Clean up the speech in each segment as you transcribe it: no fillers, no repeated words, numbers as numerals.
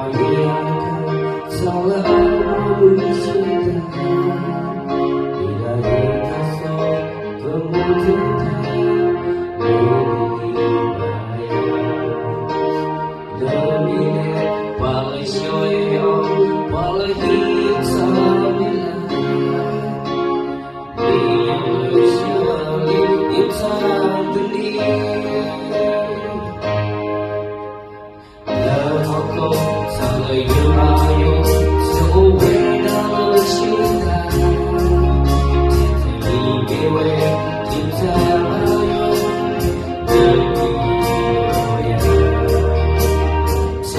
一样的，少了爱无期的爱，你的一个手跟不住它，美丽的白的你的把了笑容，把了一场未来，你有想你隐藏的你。少了拥有，就回到了现在。你给我留下了的模样，谁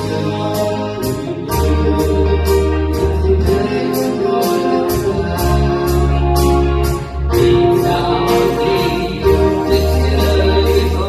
怎么你对我的爱，你到底在这里头？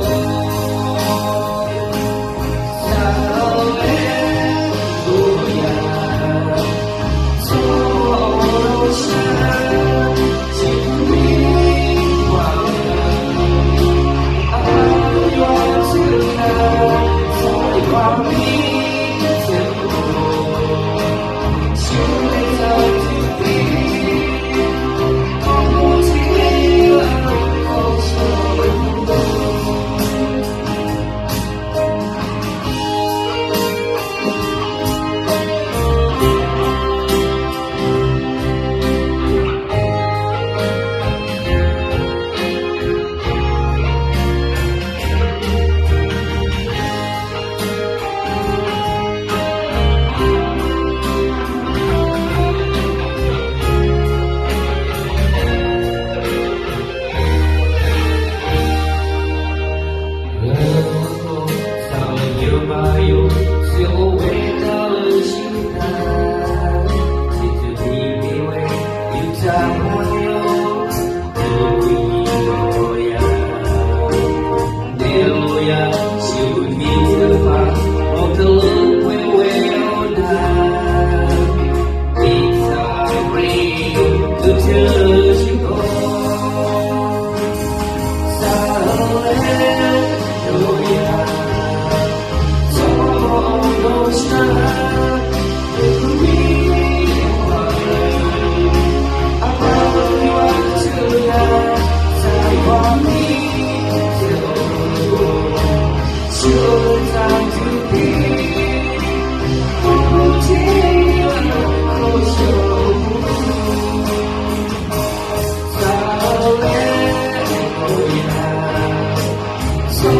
就回到了现在，记着你给我留下朋友的模样，模样就你的发，我的轮回为难，你才会跟着星空，模样。So